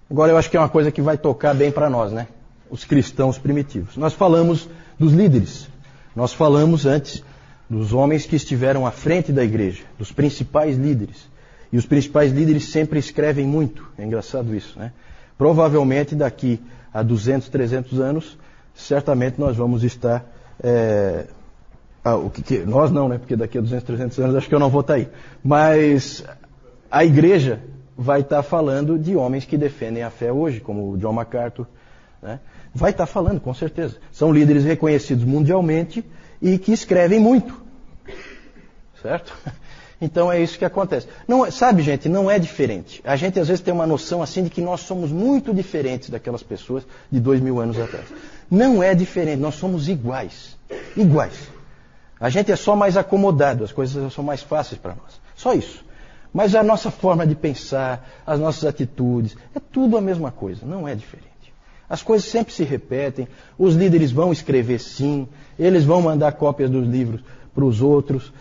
Agora eu acho que é uma coisa que vai tocar bem para nós, né? Os cristãos primitivos. Nós falamos dos líderes. Nós falamos antes dos homens que estiveram à frente da igreja, dos principais líderes. E os principais líderes sempre escrevem muito. É engraçado isso, né? Provavelmente daqui a 200, 300 anos, certamente nós vamos estar... nós não, né? Porque daqui a 200, 300 anos acho que eu não vou estar aí. Mas a igreja vai estar falando de homens que defendem a fé hoje, como o John MacArthur, né? Vai estar falando, com certeza. São líderes reconhecidos mundialmente e que escrevem muito. Certo? Então é isso que acontece. Não, sabe, gente, não é diferente. A gente às vezes tem uma noção assim de que nós somos muito diferentes daquelas pessoas de 2000 anos atrás. Não é diferente, nós somos iguais. Iguais. A gente é só mais acomodado, as coisas são mais fáceis para nós. Só isso. Mas a nossa forma de pensar, as nossas atitudes, é tudo a mesma coisa, não é diferente. As coisas sempre se repetem, os líderes vão escrever sim, eles vão mandar cópias dos livros para os outros,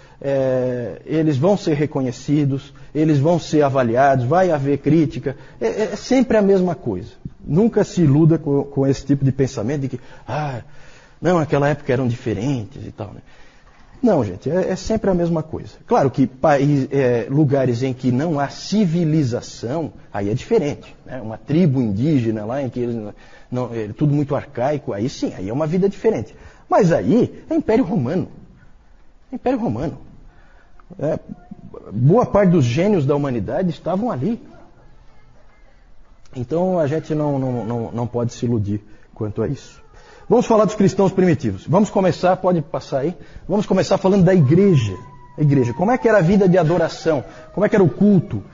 eles vão ser reconhecidos, eles vão ser avaliados, vai haver crítica, é sempre a mesma coisa. Nunca se iluda com esse tipo de pensamento de que, não, naquela época eram diferentes e tal, né? Não, gente, é sempre a mesma coisa. Claro que lugares em que não há civilização, aí é diferente, né? Uma tribo indígena lá em que é tudo muito arcaico, aí sim, aí é uma vida diferente. Mas aí é Império Romano. Império Romano. Boa parte dos gênios da humanidade estavam ali. Então a gente não pode se iludir quanto a isso. Vamos falar dos cristãos primitivos. Vamos começar, pode passar aí. Vamos começar falando da igreja. A igreja. Como é que era a vida de adoração? Como é que era o culto?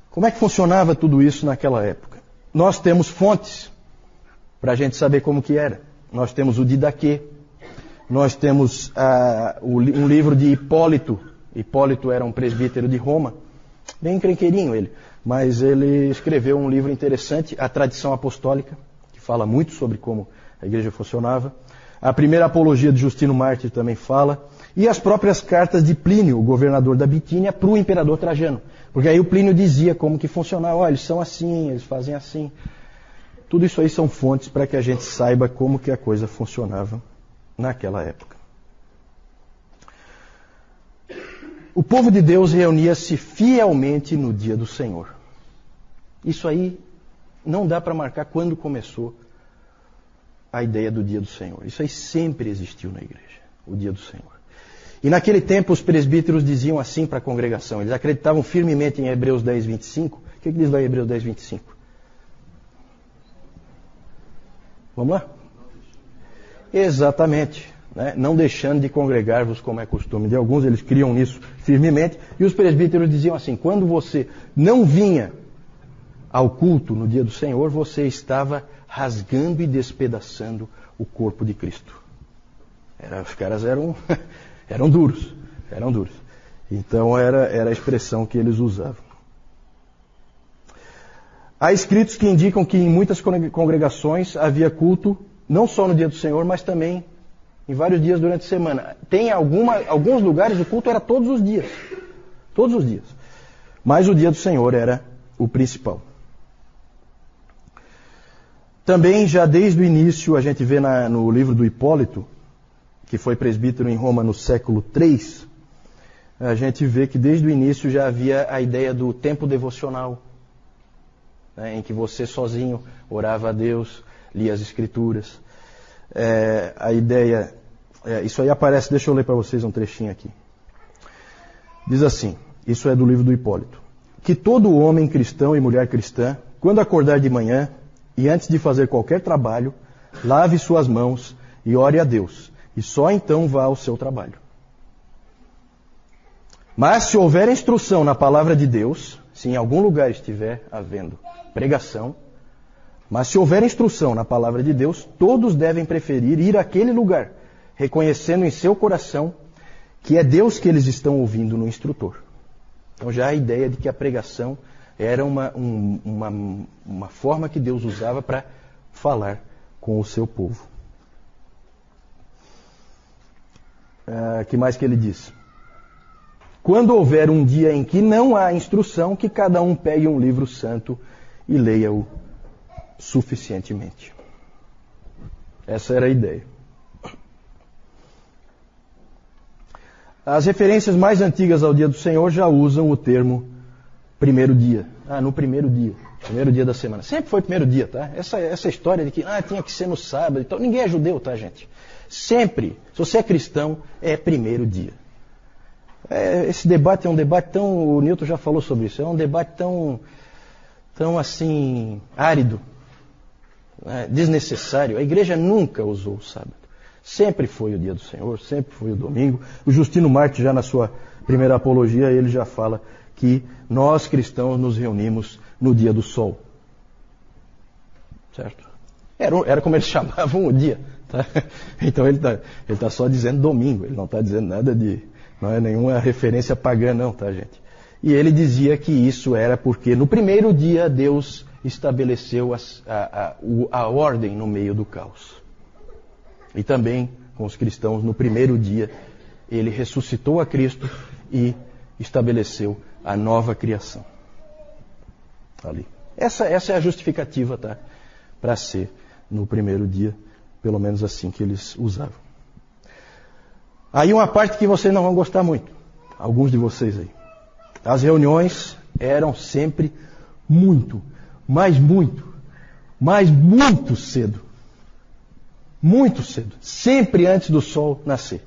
Como é que funcionava tudo isso naquela época? Nós temos fontes para a gente saber como que era. Nós temos o Didaquê. Nós temos um livro de Hipólito. Hipólito era um presbítero de Roma. Bem encrenqueirinho ele. Mas ele escreveu um livro interessante, A Tradição Apostólica, que fala muito sobre como a igreja funcionava. A primeira apologia de Justino Mártir também fala. E as próprias cartas de Plínio, o governador da Bitínia, para o imperador Trajano. Porque aí o Plínio dizia como que funcionava. Olha, eles são assim, eles fazem assim. Tudo isso aí são fontes para que a gente saiba como que a coisa funcionava naquela época. O povo de Deus reunia-se fielmente no dia do Senhor. Isso aí não dá para marcar quando começou a ideia do dia do Senhor. Isso aí sempre existiu na igreja, o dia do Senhor. E naquele tempo os presbíteros diziam assim para a congregação, eles acreditavam firmemente em Hebreus 10, 25. O que diz lá em Hebreus 10, 25? Vamos lá? Exatamente. Né? Não deixando de congregar-vos como é costume de alguns, eles criam nisso firmemente. E os presbíteros diziam assim, quando você não vinha ao culto no dia do Senhor, você estava rasgando e despedaçando o corpo de Cristo. Os caras eram duros. Então era a expressão que eles usavam. Há escritos que indicam que em muitas congregações havia culto, não só no dia do Senhor, mas também em vários dias durante a semana. Tem alguns lugares o culto era todos os dias. Todos os dias. Mas o dia do Senhor era o principal. Também, já desde o início, a gente vê no livro do Hipólito, que foi presbítero em Roma no século III, a gente vê que desde o início já havia a ideia do tempo devocional, né, em que você sozinho orava a Deus, lia as Escrituras. A ideia, isso aí aparece, deixa eu ler para vocês um trechinho aqui. Diz assim, isso é do livro do Hipólito, que todo homem cristão e mulher cristã, quando acordar de manhã, e antes de fazer qualquer trabalho, lave suas mãos e ore a Deus, e só então vá ao seu trabalho. Mas se houver instrução na palavra de Deus, se em algum lugar estiver havendo pregação, mas se houver instrução na palavra de Deus, todos devem preferir ir àquele lugar, reconhecendo em seu coração que é Deus que eles estão ouvindo no instrutor. Então já há a ideia de que a pregação era uma forma que Deus usava para falar com o seu povo. Que mais que ele diz? Quando houver um dia em que não há instrução, que cada um pegue um livro santo e leia-o suficientemente. Essa era a ideia. As referências mais antigas ao dia do Senhor já usam o termo primeiro dia. No primeiro dia da semana. Sempre foi primeiro dia, tá? Essa história de que tinha que ser no sábado e tal. Ninguém é judeu, tá, gente? Sempre, se você é cristão, é primeiro dia. Esse debate é um debate tão... O Newton já falou sobre isso. É um debate tão assim, árido, desnecessário. A igreja nunca usou o sábado. Sempre foi o dia do Senhor, sempre foi o domingo. O Justino Marte, já na sua primeira apologia, ele já fala que nós cristãos nos reunimos no dia do sol. Certo? Era como eles chamavam o dia. Tá? Então ele tá só dizendo domingo, ele não está dizendo nada não é nenhuma referência pagã não, tá, gente? E ele dizia que isso era porque no primeiro dia Deus estabeleceu a ordem no meio do caos. E também com os cristãos, no primeiro dia, ele ressuscitou a Cristo e estabeleceu a nova criação. Ali. Essa é a justificativa, tá? Para ser no primeiro dia, pelo menos assim que eles usavam. Aí uma parte que vocês não vão gostar muito, alguns de vocês aí. As reuniões eram sempre muito cedo. Muito cedo. Sempre antes do sol nascer.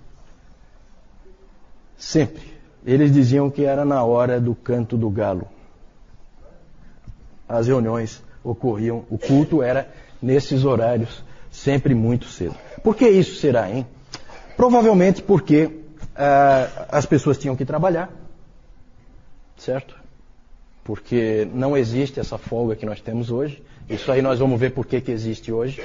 Sempre. Eles diziam que era na hora do canto do galo. As reuniões ocorriam, o culto era nesses horários, sempre muito cedo. Por que isso será, hein? Provavelmente porque as pessoas tinham que trabalhar, certo? Porque não existe essa folga que nós temos hoje. Isso aí nós vamos ver por que existe hoje.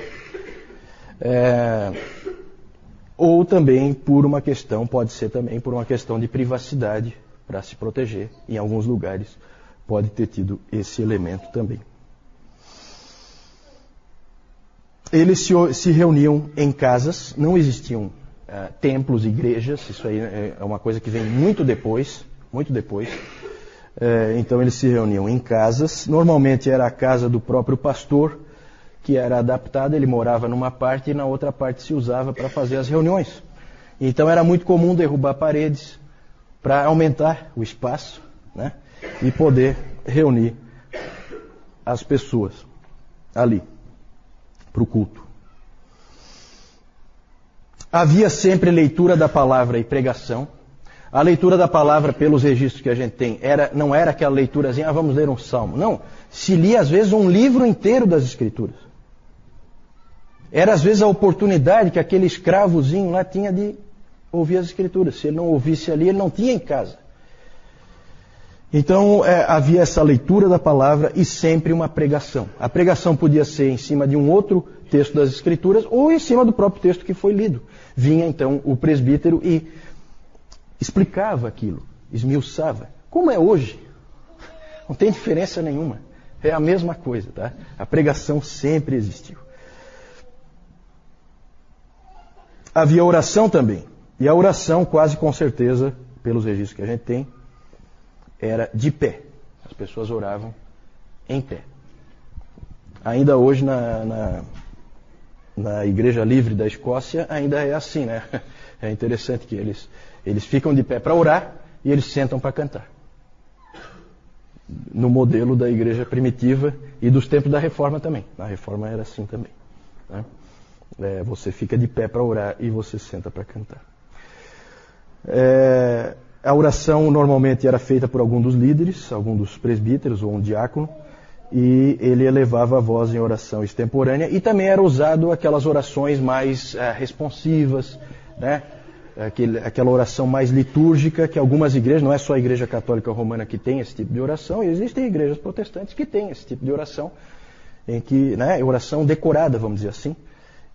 Ou também pode ser também por uma questão de privacidade, para se proteger. Em alguns lugares pode ter tido esse elemento também. Eles se reuniam em casas, não existiam templos, igrejas, isso aí é uma coisa que vem muito depois. Então eles se reuniam em casas, normalmente era a casa do próprio pastor, que era adaptada, ele morava numa parte e na outra parte se usava para fazer as reuniões. Então era muito comum derrubar paredes para aumentar o espaço, né, e poder reunir as pessoas ali para o culto. Havia sempre leitura da palavra e pregação. A leitura da palavra, pelos registros que a gente tem, não era aquela leiturazinha, vamos ler um salmo. Não, se lia às vezes um livro inteiro das Escrituras. Era às vezes a oportunidade que aquele escravozinho lá tinha de ouvir as Escrituras. Se ele não ouvisse ali, ele não tinha em casa. Então havia essa leitura da palavra e sempre uma pregação. A pregação podia ser em cima de um outro texto das Escrituras ou em cima do próprio texto que foi lido. Vinha então o presbítero e explicava aquilo, esmiuçava. Como é hoje? Não tem diferença nenhuma. É a mesma coisa, tá? A pregação sempre existiu. Havia oração também. E a oração, quase com certeza, pelos registros que a gente tem, era de pé. As pessoas oravam em pé. Ainda hoje na Igreja Livre da Escócia ainda é assim, né? É interessante que eles ficam de pé para orar e eles sentam para cantar. No modelo da igreja primitiva e dos tempos da Reforma também. Na Reforma era assim também, né? Você fica de pé para orar e você senta para cantar. A oração normalmente era feita por algum dos líderes, algum dos presbíteros ou um diácono, e ele elevava a voz em oração extemporânea, e também era usado aquelas orações mais responsivas, né? Aquela oração mais litúrgica, que algumas igrejas, não é só a Igreja Católica Romana que tem esse tipo de oração, e existem igrejas protestantes que têm esse tipo de oração, em que, né, oração decorada, vamos dizer assim,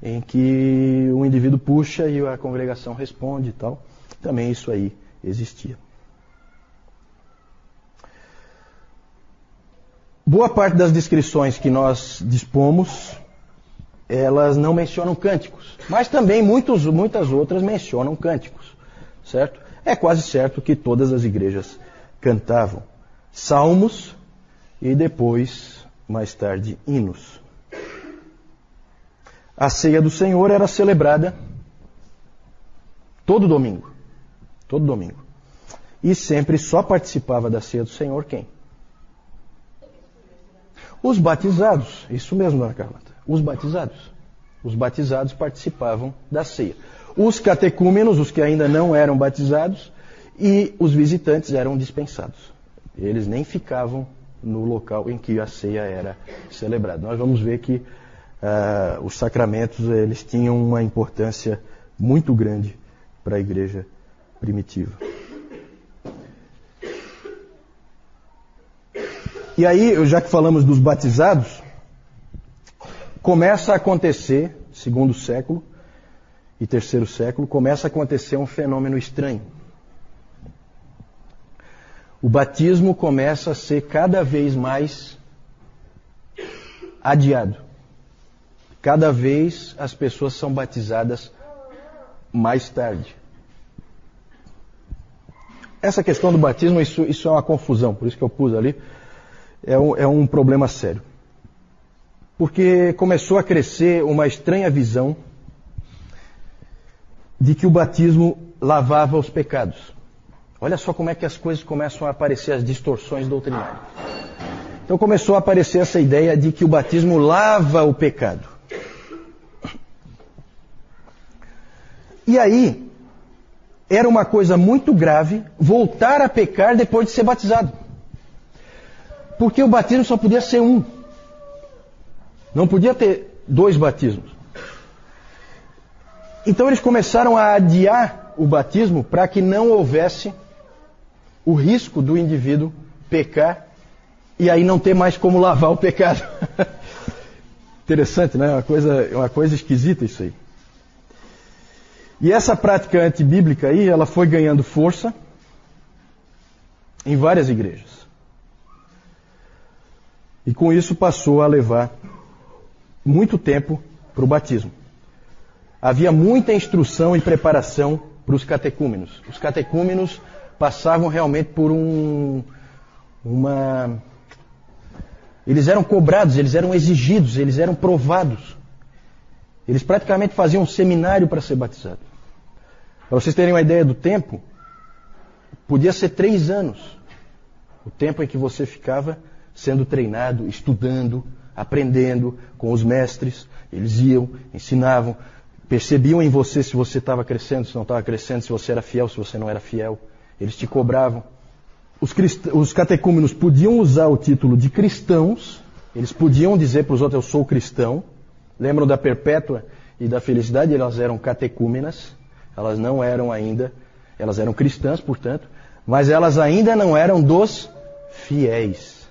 em que o indivíduo puxa e a congregação responde e tal. Também isso aí existia. Boa parte das descrições que nós dispomos, elas não mencionam cânticos, mas também muitas outras mencionam cânticos, certo? É quase certo que todas as igrejas cantavam salmos e depois, mais tarde, hinos. a ceia do Senhor era celebrada todo domingo. Todo domingo. E sempre só participava da ceia do Senhor quem? Os batizados. Isso mesmo, dona Carlota. Os batizados. Os batizados participavam da ceia. Os catecúmenos, os que ainda não eram batizados, e os visitantes eram dispensados. Eles nem ficavam no local em que a ceia era celebrada. Nós vamos ver que os sacramentos eles tinham uma importância muito grande para a igreja primitiva. E aí, já que falamos dos batizados, começa a acontecer, segundo século e terceiro século, começa a acontecer um fenômeno estranho. O batismo começa a ser cada vez mais adiado. Cada vez as pessoas são batizadas mais tarde. Essa questão do batismo, isso é uma confusão, por isso que eu pus ali, é um problema sério. Porque começou a crescer uma estranha visão de que o batismo lavava os pecados. Olha só como é que as coisas começam a aparecer, as distorções doutrinárias. Então começou a aparecer essa ideia de que o batismo lava o pecado. E aí, era uma coisa muito grave voltar a pecar depois de ser batizado. Porque o batismo só podia ser um. Não podia ter 2 batismos. Então eles começaram a adiar o batismo para que não houvesse o risco do indivíduo pecar e aí não ter mais como lavar o pecado. Interessante, né? Uma coisa esquisita isso aí. E essa prática antibíblica aí, ela foi ganhando força em várias igrejas. E com isso passou a levar muito tempo para o batismo. Havia muita instrução e preparação para os catecúmenos. Os catecúmenos passavam realmente por Eles eram cobrados, eles eram exigidos, eles eram provados. Eles praticamente faziam um seminário para ser batizado. Para vocês terem uma ideia do tempo, podia ser 3 anos. O tempo em que você ficava sendo treinado, estudando, aprendendo com os mestres. Eles iam, ensinavam, percebiam em você se você estava crescendo, se não estava crescendo, se você era fiel, se você não era fiel. Eles te cobravam. Os catecúmenos podiam usar o título de cristãos, eles podiam dizer para os outros, eu sou cristão. Lembram da Perpétua e da Felicidade? Elas eram catecúmenas, elas não eram ainda, elas eram cristãs, portanto, mas elas ainda não eram dos fiéis.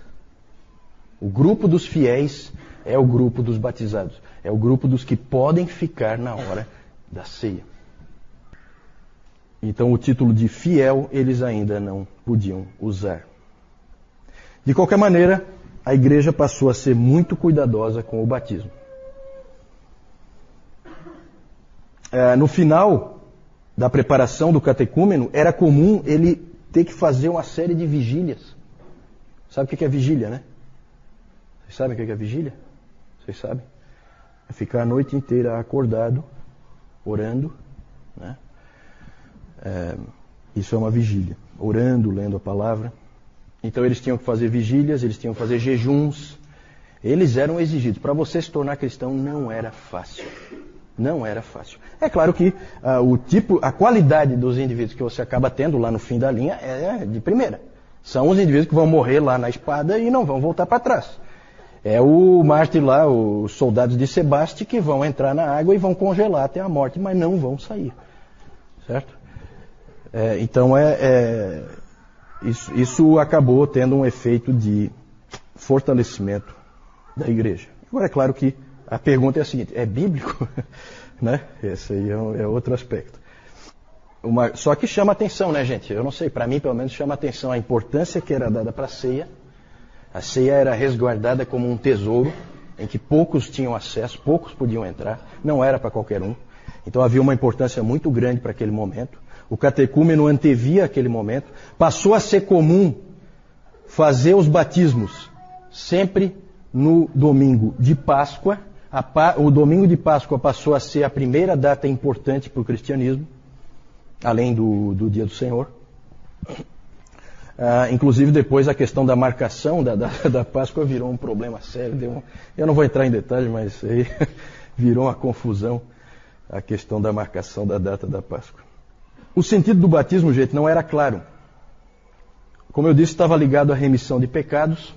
O grupo dos fiéis é o grupo dos batizados, é o grupo dos que podem ficar na hora da ceia. Então o título de fiel eles ainda não podiam usar. De qualquer maneira, a igreja passou a ser muito cuidadosa com o batismo. No final da preparação do catecúmeno, era comum ele ter que fazer uma série de vigílias. Sabe o que é vigília, né? Vocês sabem o que é vigília? Vocês sabem? É ficar a noite inteira acordado, orando, né? Isso é uma vigília. Orando, lendo a palavra. Então eles tinham que fazer vigílias, eles tinham que fazer jejuns. Eles eram exigidos. Para você se tornar cristão não era fácil. Não era fácil. É claro que a qualidade dos indivíduos que você acaba tendo lá no fim da linha é de primeira. São os indivíduos que vão morrer lá na espada e não vão voltar para trás. É o mártir lá, os soldados de Sebaste, que vão entrar na água e vão congelar até a morte, mas não vão sair. Certo? Então isso acabou tendo um efeito de fortalecimento da igreja. Agora é claro que a pergunta é a seguinte, é bíblico? Né? Esse aí é outro aspecto. Só que chama atenção, né, gente? Eu não sei, para mim pelo menos chama atenção a importância que era dada para a ceia. A ceia era resguardada como um tesouro em que poucos tinham acesso, poucos podiam entrar, não era para qualquer um. Então havia uma importância muito grande para aquele momento. O catecúmeno antevia aquele momento. Passou a ser comum fazer os batismos sempre no domingo de Páscoa, o domingo de Páscoa passou a ser a primeira data importante para o cristianismo, além do Dia do Senhor. Inclusive depois a questão da marcação da Páscoa virou um problema sério. Eu não vou entrar em detalhes, mas aí virou uma confusão a questão da marcação da data da Páscoa. O sentido do batismo, gente, não era claro. Como eu disse, estava ligado à remissão de pecados.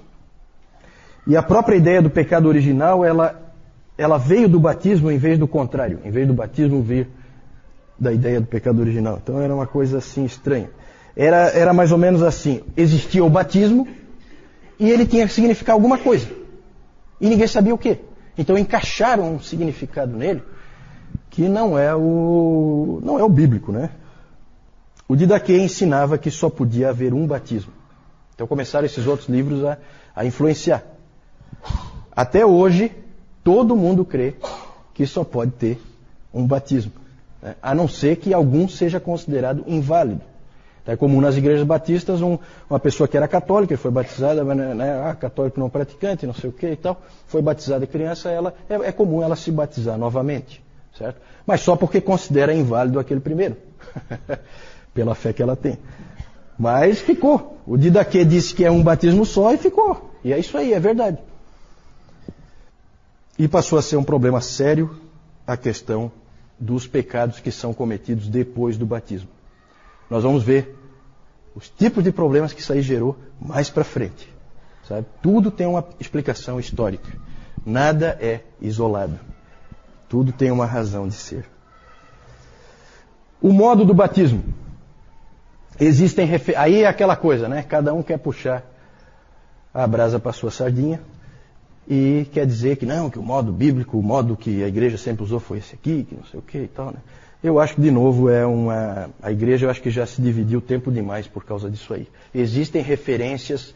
E a própria ideia do pecado original, ela veio do batismo em vez do contrário. Em vez do batismo vir da ideia do pecado original. Então era uma coisa assim estranha. Era mais ou menos assim. Existia o batismo e ele tinha que significar alguma coisa. E ninguém sabia o quê. Então encaixaram um significado nele que não é o bíblico, né? O Didaquê ensinava que só podia haver um batismo. Então começaram esses outros livros a influenciar. Até hoje, todo mundo crê que só pode ter um batismo, né? A não ser que algum seja considerado inválido. É comum nas igrejas batistas, uma pessoa que era católica, foi batizada, né, católico não praticante, não sei o que e tal, foi batizada criança, é comum ela se batizar novamente, certo? Mas só porque considera inválido aquele primeiro, pela fé que ela tem. Mas ficou. O Didaquê disse que é um batismo só e ficou. E é isso aí, é verdade. E passou a ser um problema sério a questão dos pecados que são cometidos depois do batismo. Nós vamos ver os tipos de problemas que isso aí gerou mais para frente. Sabe? Tudo tem uma explicação histórica. Nada é isolado. Tudo tem uma razão de ser. O modo do batismo. Aí é aquela coisa, né? Cada um quer puxar a brasa para a sua sardinha e quer dizer que não, que o modo bíblico, o modo que a igreja sempre usou foi esse aqui, que não sei o que e tal, né? Eu acho que, de novo, a igreja eu acho que já se dividiu tempo demais por causa disso aí. Existem referências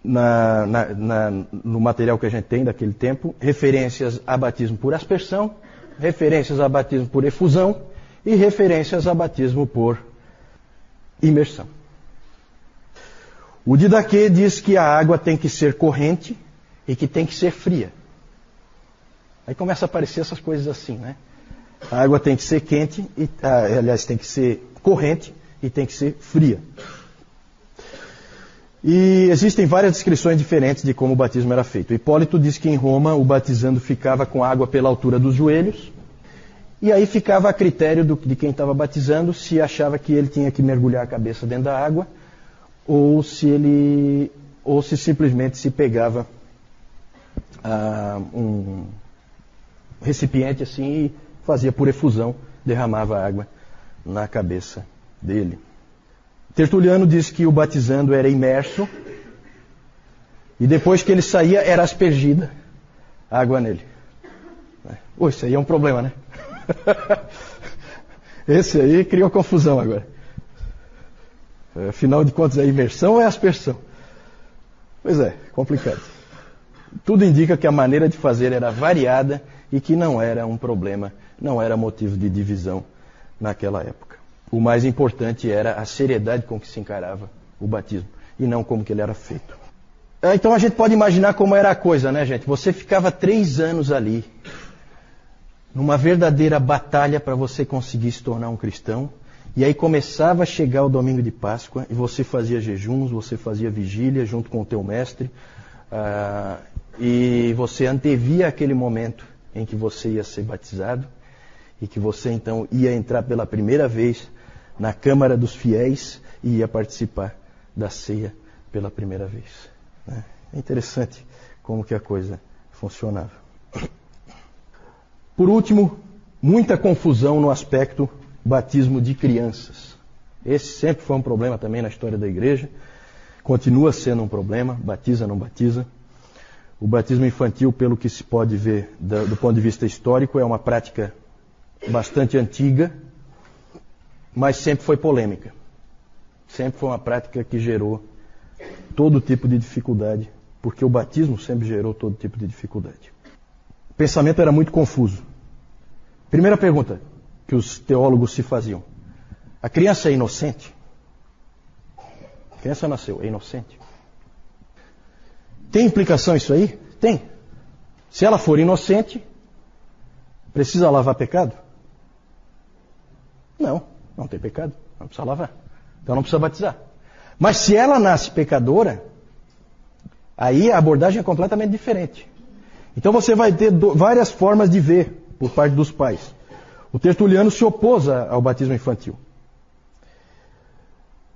no material que a gente tem daquele tempo, referências a batismo por aspersão, referências a batismo por efusão e referências a batismo por imersão. O Didaquê diz que a água tem que ser corrente e que tem que ser fria. Aí começa a aparecer essas coisas assim, né? A água tem que ser quente, aliás, tem que ser corrente e tem que ser fria. E existem várias descrições diferentes de como o batismo era feito. Hipólito diz que em Roma o batizando ficava com água pela altura dos joelhos, e aí ficava a critério de quem estava batizando se achava que ele tinha que mergulhar a cabeça dentro da água, ou se simplesmente se pegava um recipiente assim e fazia por efusão, derramava água na cabeça dele. Tertuliano diz que o batizando era imerso e depois que ele saía era aspergida água nele. Isso aí é um problema, né? Esse aí criou confusão agora. Afinal de contas, é imersão ou é aspersão? Pois é, complicado. Tudo indica que a maneira de fazer era variada e que não era um problema, não era motivo de divisão naquela época. O mais importante era a seriedade com que se encarava o batismo e não como que ele era feito. Então a gente pode imaginar como era a coisa, né, gente? Você ficava 3 anos ali, numa verdadeira batalha para você conseguir se tornar um cristão, e aí começava a chegar o domingo de Páscoa e você fazia jejuns, você fazia vigília junto com o teu mestre, e você antevia aquele momento em que você ia ser batizado e que você então ia entrar pela primeira vez na Câmara dos Fiéis e ia participar da ceia pela primeira vez. É interessante como que a coisa funcionava. Por último, muita confusão no aspecto batismo de crianças. Esse sempre foi um problema também na história da igreja. Continua sendo um problema, batiza, não batiza. O batismo infantil, pelo que se pode ver do ponto de vista histórico, é uma prática bastante antiga, mas sempre foi polêmica. Sempre foi uma prática que gerou todo tipo de dificuldade, porque o batismo sempre gerou todo tipo de dificuldade. O pensamento era muito confuso. Primeira pergunta que os teólogos se faziam: a criança é inocente? A criança nasceu, é inocente? Tem implicação isso aí? Tem. Se ela for inocente, precisa lavar pecado? Não, não tem pecado, não precisa lavar. Então não precisa batizar. Mas se ela nasce pecadora, aí a abordagem é completamente diferente. Então você vai ter várias formas de ver por parte dos pais. O Tertuliano se opôs ao batismo infantil.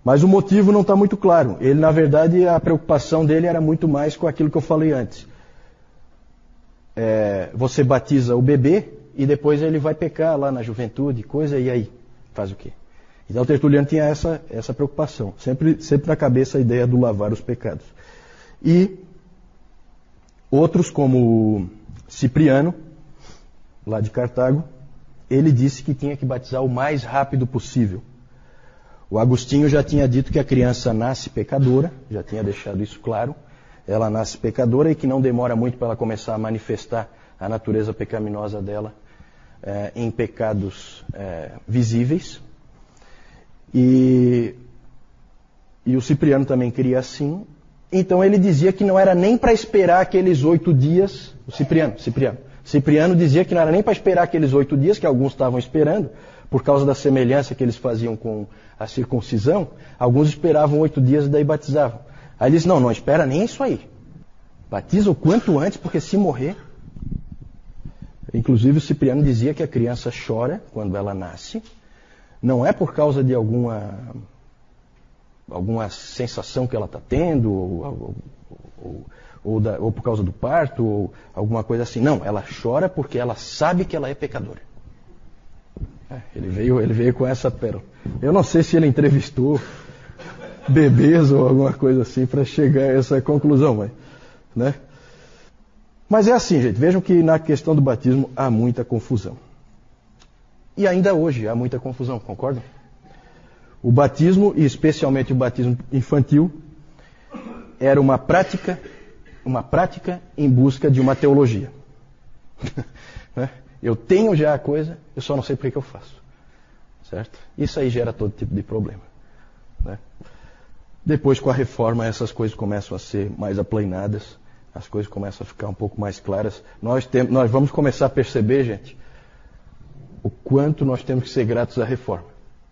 Mas o motivo não está muito claro. Ele, na verdade, a preocupação dele era muito mais com aquilo que eu falei antes. Você batiza o bebê e depois ele vai pecar lá na juventude, coisa, e aí? Faz o quê? Então o Tertuliano tinha essa preocupação. Sempre na cabeça a ideia do lavar os pecados. E outros, como Cipriano, lá de Cartago, ele disse que tinha que batizar o mais rápido possível. O Agostinho já tinha dito que a criança nasce pecadora, já tinha deixado isso claro. Ela nasce pecadora e que não demora muito para ela começar a manifestar a natureza pecaminosa dela em pecados visíveis. E o Cipriano também queria assim. Então ele dizia que não era nem para esperar aqueles 8 dias. O Cipriano dizia que não era nem para esperar aqueles 8 dias, que alguns estavam esperando, por causa da semelhança que eles faziam com a circuncisão. Alguns esperavam 8 dias e daí batizavam. Aí ele disse, não espera nem isso aí. Batiza o quanto antes, porque se morrer... Inclusive o Cipriano dizia que a criança chora quando ela nasce. Não é por causa de alguma sensação que ela está tendo, ou por causa do parto, ou alguma coisa assim. Não, ela chora porque ela sabe que ela é pecadora. Ele veio com essa pérola. Eu não sei se ele entrevistou bebês ou alguma coisa assim para chegar a essa conclusão, né? Mas é assim, gente. Vejam que na questão do batismo há muita confusão. E ainda hoje há muita confusão, concordam? O batismo, e especialmente o batismo infantil, era uma prática em busca de uma teologia. Eu tenho já a coisa, eu só não sei por que eu faço. Certo? Isso aí gera todo tipo de problema. Né? Depois, com a reforma, essas coisas começam a ser mais aplainadas, as coisas começam a ficar um pouco mais claras. Nós vamos começar a perceber, gente, o quanto nós temos que ser gratos à reforma.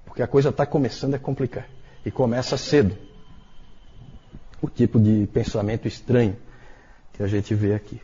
Porque a coisa está começando a complicar. E começa cedo. O tipo de pensamento estranho que a gente vê aqui.